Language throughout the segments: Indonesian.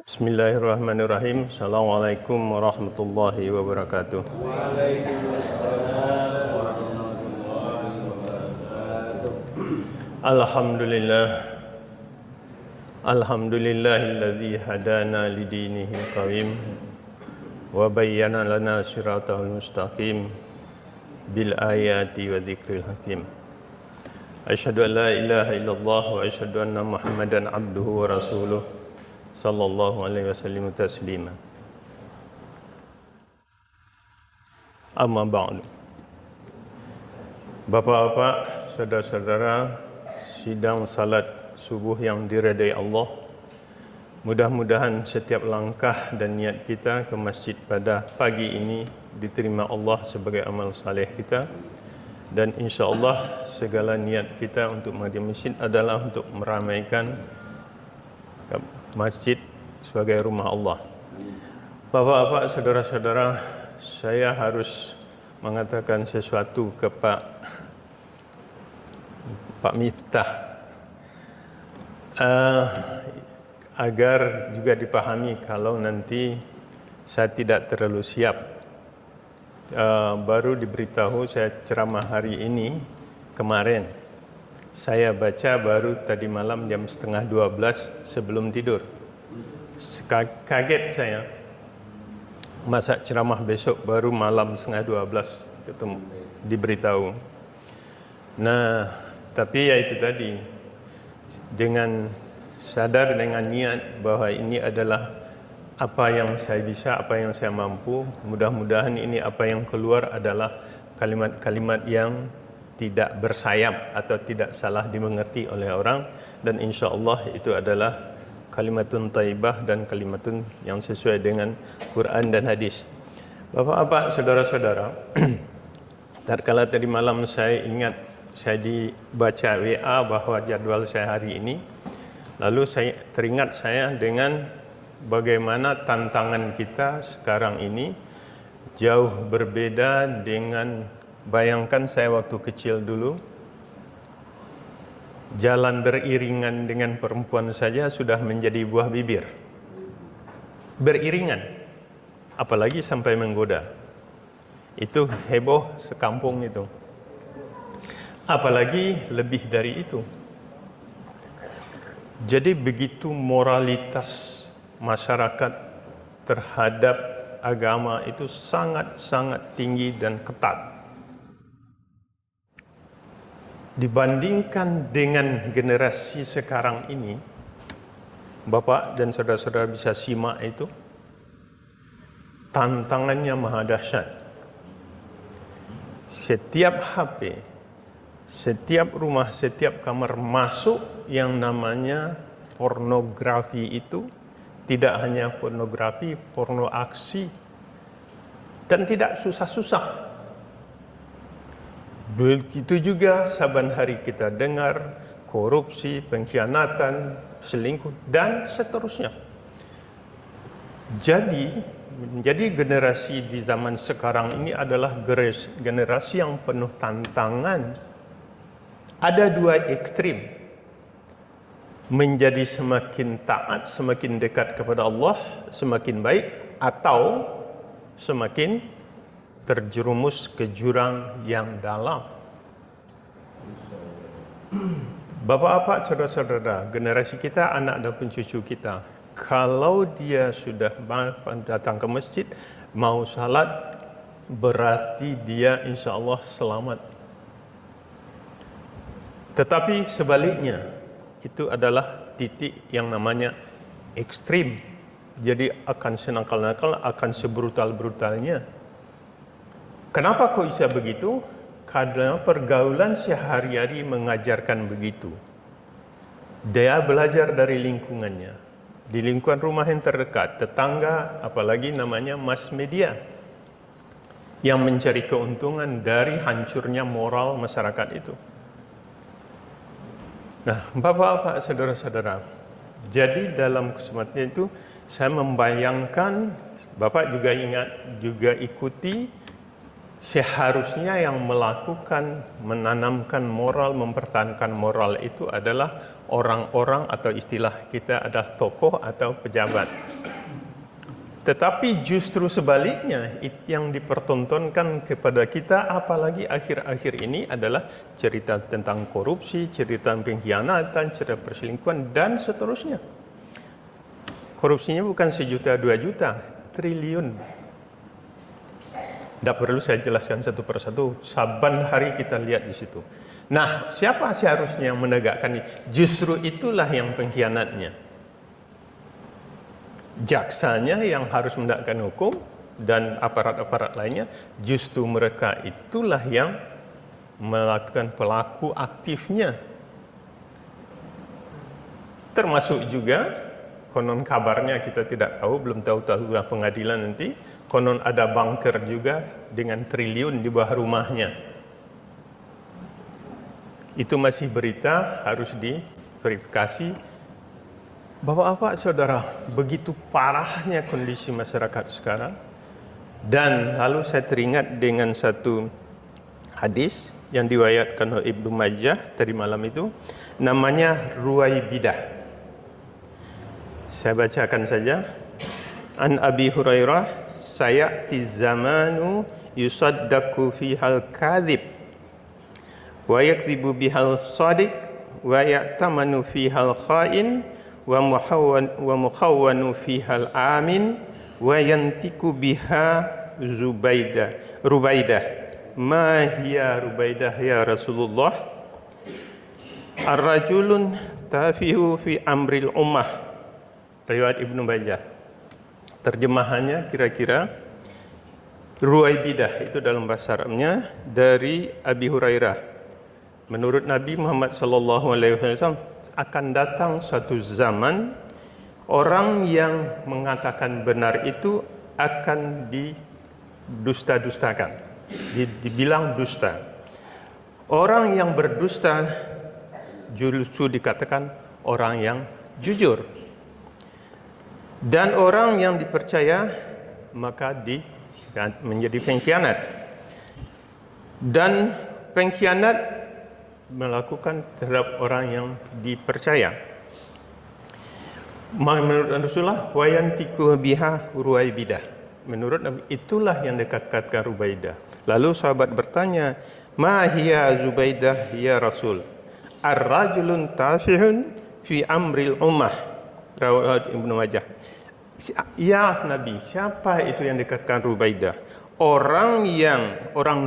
Bismillahirrahmanirrahim. Assalamualaikum warahmatullahi wabarakatuh. Waalaikumsalam warahmatullahi wabarakatuh. Alhamdulillah. Alhamdulillahilladzi hadana lidinihi qawim wa bayyana lana siratal mustaqim bil ayati wa dzikril hakim. Asyhadu an la ilaha illallah wa asyhadu anna Muhammadan abduhu wa rasuluh sallallahu alaihi wasallam taslima. Amma ba'du. Bapak-bapak, saudara-saudara, sidang salat subuh yang diredai Allah. Mudah-mudahan setiap langkah dan niat kita ke masjid pada pagi ini diterima Allah sebagai amal saleh kita. Dan insya-Allah segala niat kita untuk menghadiri masjid adalah untuk meramaikan masjid sebagai rumah Allah. Bapak-bapak, saudara-saudara, saya harus mengatakan sesuatu ke Pak Miftah agar juga dipahami kalau nanti saya tidak terlalu siap. Baru diberitahu saya ceramah hari ini, kemarin saya baca baru tadi malam jam 11:30 sebelum tidur. Kaget saya. Masa ceramah besok baru malam 11:30 ketemu diberitahu. Nah, tapi ya itu tadi, dengan sadar dengan niat bahwa ini adalah apa yang saya bisa, apa yang saya mampu, mudah-mudahan ini apa yang keluar adalah kalimat-kalimat yang tidak bersayap atau tidak salah dimengerti oleh orang, dan insya-Allah itu adalah kalimatun thayyibah dan kalimatun yang sesuai dengan Quran dan hadis. Bapak-bapak, saudara-saudara, tatkala tadi malam saya ingat saya dibaca WA bahwa jadwal saya hari ini, lalu saya teringat saya dengan bagaimana tantangan kita sekarang ini jauh berbeda dengan, bayangkan saya waktu kecil dulu, jalan beriringan dengan perempuan saja sudah menjadi buah bibir. Beriringan, apalagi sampai menggoda. Itu heboh sekampung itu. Apalagi lebih dari itu. Jadi begitu moralitas masyarakat terhadap agama itu sangat-sangat tinggi dan ketat. Dibandingkan dengan generasi sekarang ini, Bapak dan saudara-saudara bisa simak itu, tantangannya maha dahsyat. Setiap HP, setiap rumah, setiap kamar masuk yang namanya pornografi itu, tidak hanya pornografi, porno aksi, dan tidak susah-susah. Begitu juga saban hari kita dengar korupsi, pengkhianatan, selingkuh, dan seterusnya. Jadi, menjadi generasi di zaman sekarang ini adalah generasi yang penuh tantangan. Ada dua ekstrim. Menjadi semakin taat, semakin dekat kepada Allah, semakin baik, atau semakin terjerumus ke jurang yang dalam. Bapak-bapak, saudara-saudara, generasi kita, anak dan pencucu kita, kalau dia sudah datang ke masjid, mau salat, berarti dia insya Allah selamat. Tetapi sebaliknya, itu adalah titik yang namanya ekstrim. Jadi akan senakal-nakal, akan sebrutal-brutalnya. Kenapa kok bisa begitu? Karena pergaulan sehari-hari mengajarkan begitu. Dia belajar dari lingkungannya. Di lingkungan rumah yang terdekat, tetangga, apalagi namanya mass media, yang mencari keuntungan dari hancurnya moral masyarakat itu. Nah, bapak-bapak, saudara-saudara, jadi dalam kesempatan itu saya membayangkan, bapak juga ingat, juga ikuti, seharusnya yang melakukan, menanamkan moral, mempertahankan moral itu adalah orang-orang, atau istilah kita adalah tokoh atau pejabat. Tetapi justru sebaliknya, yang dipertontonkan kepada kita apalagi akhir-akhir ini adalah cerita tentang korupsi, cerita pengkhianatan, cerita perselingkuhan dan seterusnya. Korupsinya bukan 1 juta 2 juta, triliun. Tidak perlu saya jelaskan satu persatu, saban hari kita lihat di situ. Nah, siapa seharusnya yang menegakkan ini? Justru itulah yang pengkhianatnya. Jaksanya yang harus menegakkan hukum dan aparat-aparat lainnya, justru mereka itulah yang melakukan pelaku aktifnya. Termasuk juga, konon kabarnya kita tidak tahu, belum tahu pengadilan nanti, konon ada bunker juga dengan triliun di bawah rumahnya. Itu masih berita, harus diverifikasi. Bapak-bapak, saudara, begitu parahnya kondisi masyarakat sekarang. Dan lalu saya teringat dengan satu hadis yang diriwayatkan oleh Ibnu Majah tadi malam itu, namanya Ruwaibidah. Saya bacakan saja. An Abi Hurairah, sayati zamanu yusaddaqu fihal kadhib wa yakdzibu bihal shadiq wa ya'tamanu fihal kha'in wa mukhawwanu fihal amin wa yantiku biha Rubaidah. Ma hiya Rubaidah ya Rasulullah? Ar-rajulun tafihu fi amril ummah. Riwayat Ibnu Majah. Terjemahannya kira-kira Ruwaibidah itu dalam bahasa Arabnya dari Abi Hurairah. Menurut Nabi Muhammad SAW, akan datang suatu zaman orang yang mengatakan benar itu akan didusta-dustakan, dibilang dusta. Orang yang berdusta justru dikatakan orang yang jujur. Dan orang yang dipercaya maka menjadi pengkhianat. Dan pengkhianat melakukan terhadap orang yang dipercaya. Menurut Rasulullah, wayantiku biha Ruwaibidah. Menurut Nabi, itulah yang dikatakan Rubaidah. Lalu sahabat bertanya, ma hiya Zubaidah ya Rasul? Ar-rajulun tafihun fi amril ummah. Riwayat Ibnu Majah. Ya Nabi, siapa itu yang dikatakan Rubaidah? Orang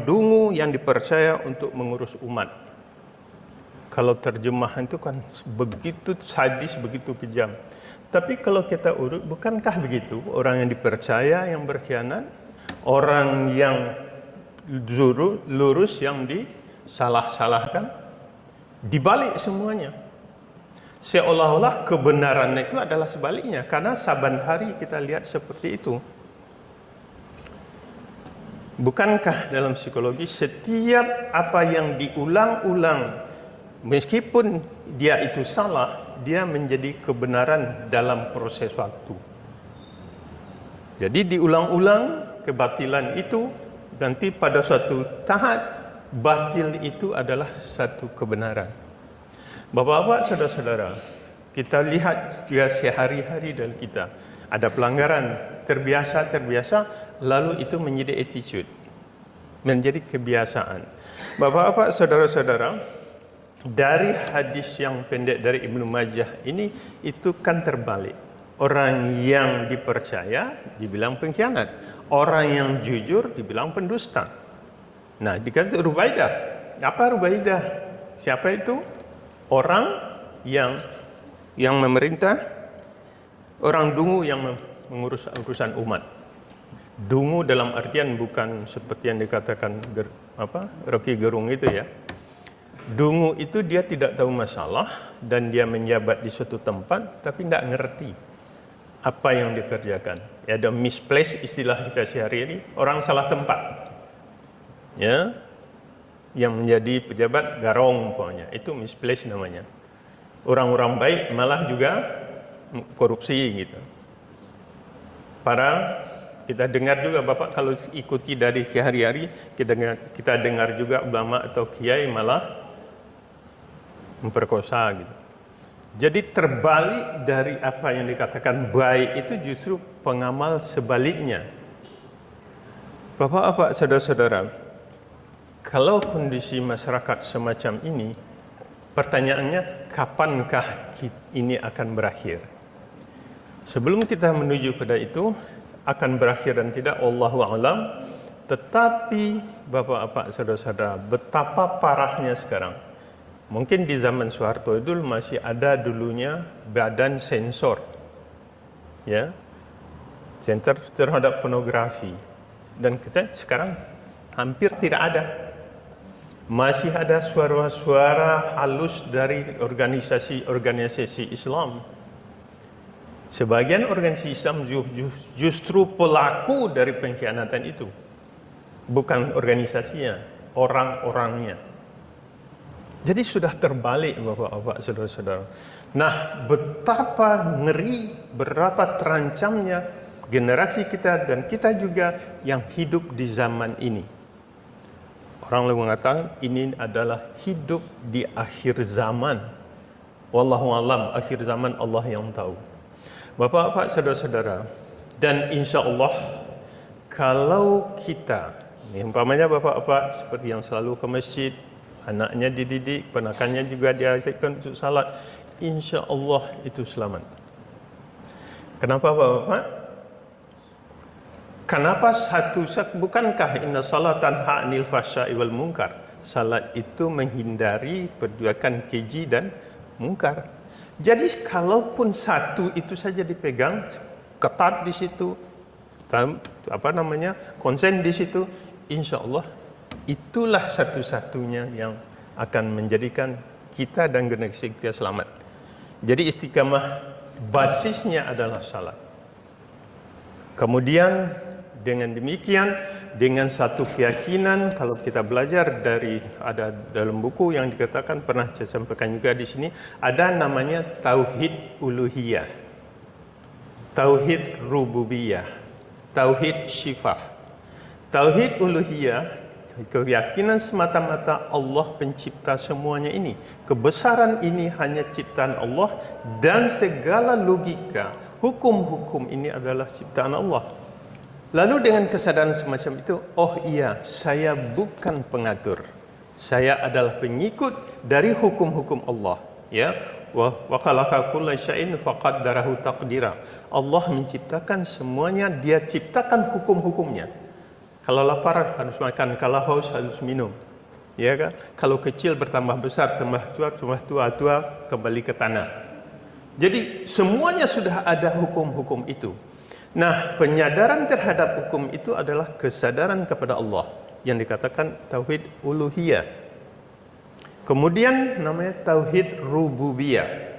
dungu yang dipercaya untuk mengurus umat. Kalau terjemahan itu kan begitu sadis, begitu kejam. Tapi kalau kita urut, bukankah begitu? Orang yang dipercaya yang berkhianat, orang yang lurus yang disalah-salahkan, dibalik semuanya. Seolah-olah kebenaran itu adalah sebaliknya, karena saban hari kita lihat seperti itu. Bukankah dalam psikologi setiap apa yang diulang-ulang, meskipun dia itu salah, dia menjadi kebenaran dalam proses waktu. Jadi diulang-ulang kebatilan itu, nanti pada suatu tahap batil itu adalah satu kebenaran. Bapak-bapak, saudara-saudara, kita lihat juga sehari-hari dalam kita ada pelanggaran terbiasa, lalu itu menjadi attitude, menjadi kebiasaan. Bapak-bapak, saudara-saudara, dari hadis yang pendek dari Ibnu Majah ini, itu kan terbalik. Orang yang dipercaya dibilang pengkhianat, orang yang jujur dibilang pendusta. Nah, dikatakan Rubaidah. Apa Rubaidah? Siapa itu? Orang yang memerintah, orang dungu yang mengurus urusan umat. Dungu dalam artian bukan seperti yang dikatakan Rocky Gerung itu ya. Dungu itu dia tidak tahu masalah dan dia menjabat di suatu tempat tapi tidak ngerti apa yang dikerjakan. Ya, ada misplaced istilah kita sehari ini, orang salah tempat. Ya. Yang menjadi pejabat garong pokoknya, itu misplaced namanya. Orang-orang baik malah juga korupsi gitu. Kita dengar juga Bapak kalau ikuti dari hari-hari, kita dengar juga ulama atau kiai malah memperkosa gitu. Jadi terbalik dari apa yang dikatakan baik itu justru pengamal sebaliknya. Bapak-bapak, saudara-saudara, kalau kondisi masyarakat semacam ini, pertanyaannya kapankah ini akan berakhir? Sebelum kita menuju pada itu, akan berakhir dan tidak, Allahu a'lam. Tetapi bapak-bapak, saudara-saudara, betapa parahnya sekarang. Mungkin di zaman Soeharto itu masih ada dulunya badan sensor, ya, sensor terhadap pornografi, dan kita sekarang hampir tidak ada. Masih ada suara-suara halus dari organisasi Islam. Sebagian organisasi Islam justru pelaku dari pengkhianatan itu, bukan organisasinya, orang-orangnya. Jadi sudah terbalik, bapak-bapak, saudara-saudara. Nah, betapa ngeri, berapa terancamnya generasi kita dan kita juga yang hidup di zaman ini. Orang lain mengatakan ini adalah hidup di akhir zaman. Wallahu alam, akhir zaman Allah yang tahu. Bapak-bapak, saudara-saudara, dan insya Allah kalau kita, umpamanya bapak-bapak seperti yang selalu ke masjid, anaknya dididik, ponakannya juga diajarkan untuk salat, insya Allah itu selamat. Kenapa bapak-bapak? Kenapa bukankah inna salat tanha 'anil fahsya'i wal munkar? Salat itu menghindari perbuatan keji dan mungkar. Jadi kalaupun satu itu saja dipegang, ketat di situ, konsen di situ, insya Allah itulah satu-satunya yang akan menjadikan kita dan generasi kita selamat. Jadi istiqamah basisnya adalah salat. Kemudian dengan demikian, dengan satu keyakinan, kalau kita belajar dari ada dalam buku yang dikatakan, pernah saya sampaikan juga di sini, ada namanya tauhid uluhiyah, tauhid rububiyah, tauhid syifah. Tauhid uluhiyah, keyakinan semata-mata Allah pencipta semuanya ini. Kebesaran ini hanya ciptaan Allah dan segala logika, hukum-hukum ini adalah ciptaan Allah. Lalu dengan kesadaran semacam itu, oh iya, saya bukan pengatur. Saya adalah pengikut dari hukum-hukum Allah, ya. Wa khalaqa kulla syai'in faqaddarahu taqdira. Allah menciptakan semuanya, Dia ciptakan hukum-hukumnya. Kalau lapar harus makan, kalau haus harus minum. Ya kan? Kalau kecil bertambah besar, tambah tua kembali ke tanah. Jadi semuanya sudah ada hukum-hukum itu. Nah, penyadaran terhadap hukum itu adalah kesadaran kepada Allah yang dikatakan tauhid uluhiyah. Kemudian namanya tauhid rububiyah.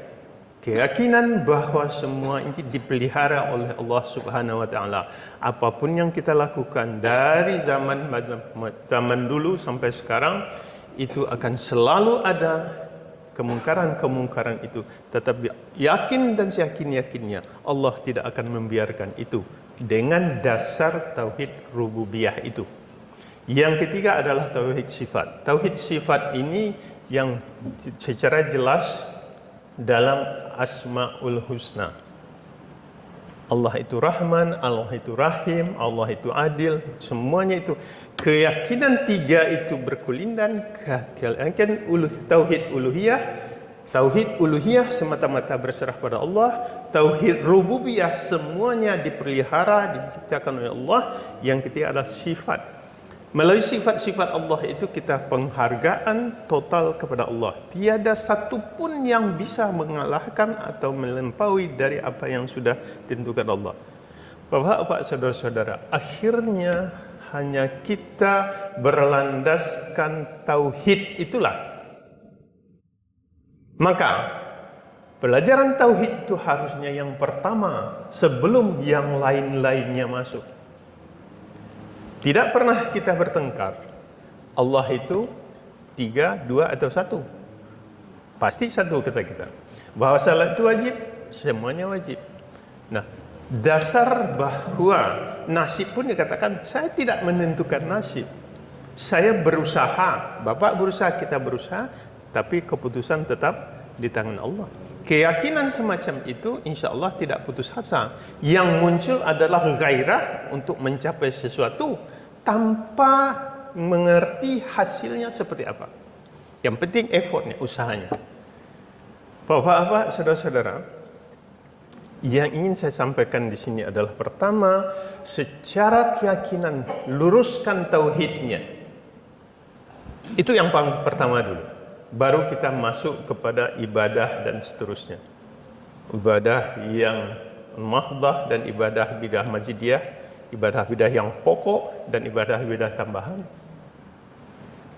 Keyakinan bahwa semua ini dipelihara oleh Allah Subhanahu wa taala. Apapun yang kita lakukan dari zaman dulu sampai sekarang, itu akan selalu ada kemungkaran-kemungkaran itu. Tetap yakin dan seyakin-yakinnya Allah tidak akan membiarkan itu dengan dasar tauhid rububiyah itu. Yang ketiga adalah tauhid sifat. Tauhid sifat ini yang secara jelas dalam Asmaul Husna. Allah itu Rahman, Allah itu Rahim, Allah itu Adil, semuanya itu. Keyakinan tiga itu berkelindan, tauhid uluhiyah semata-mata berserah pada Allah, tauhid rububiyah semuanya dipelihara, diciptakan oleh Allah. Yang ketiga adalah sifat. Melalui sifat-sifat Allah itu kita penghargaan total kepada Allah. Tiada satu pun yang bisa mengalahkan atau melampaui dari apa yang sudah ditentukan Allah. Bapak-bapak, saudara-saudara, akhirnya hanya kita berlandaskan tauhid itulah. Maka pelajaran tauhid itu harusnya yang pertama sebelum yang lain-lainnya masuk. Tidak pernah kita bertengkar. Allah itu 3, 2 atau 1. Pasti 1 kata kita. Bahwa salat itu wajib, semuanya wajib. Nah, dasar bahwa nasib pun dikatakan saya tidak menentukan nasib. Saya berusaha, Bapak berusaha, kita berusaha, tapi keputusan tetap di tangan Allah. Keyakinan semacam itu insya Allah tidak putus asa. Yang muncul adalah gairah untuk mencapai sesuatu tanpa mengerti hasilnya seperti apa. Yang penting effortnya, usahanya. Bapak-bapak, saudara-saudara, yang ingin saya sampaikan di sini adalah pertama, secara keyakinan luruskan tauhidnya. Itu yang paling pertama dulu. Baru kita masuk kepada ibadah dan seterusnya. Ibadah yang mahdah dan ibadah bidah mazidiyah, ibadah bidah yang pokok dan ibadah bidah tambahan.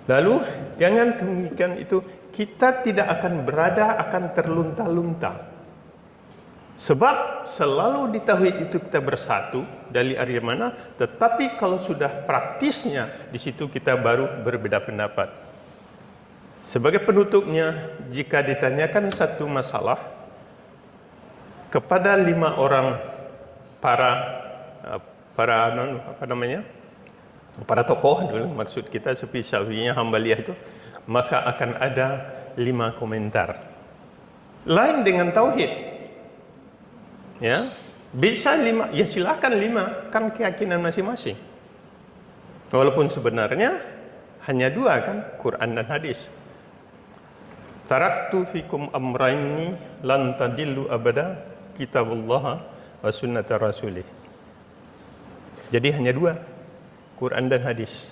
Lalu jangan kemudian itu kita tidak akan berada, akan terlunta-lunta. Sebab selalu di tauhid itu kita bersatu dari area mana, tetapi kalau sudah praktisnya di situ kita baru berbeda pendapat. Sebagai penutupnya, jika ditanyakan satu masalah kepada 5 orang para tokoh dulu, maksud kita seperti Syafi'iyah, Hambaliyah itu, maka akan ada 5 komentar. Lain dengan tauhid. Ya, bisa 5, ya silakan 5, kan keyakinan masing-masing. Walaupun sebenarnya hanya 2 kan, Quran dan hadis. Taraktu fikum amraini lan tadillu abada, kitabullah wa sunnata rasulih. Jadi hanya 2, Quran dan hadis.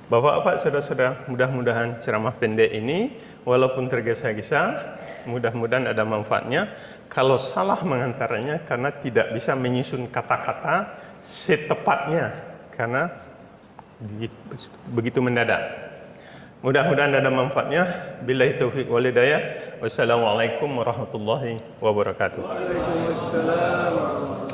Bapak-bapak, saudara-saudara, mudah-mudahan ceramah pendek ini walaupun tergesa-gesa, mudah-mudahan ada manfaatnya. Kalau salah mengantaranya karena tidak bisa menyusun kata-kata setepatnya karena begitu mendadak. Mudah-mudahan ada manfaatnya. Billahi taufiq wal hidayah. Wassalamualaikum warahmatullahi wabarakatuh. Waalaikumsalam.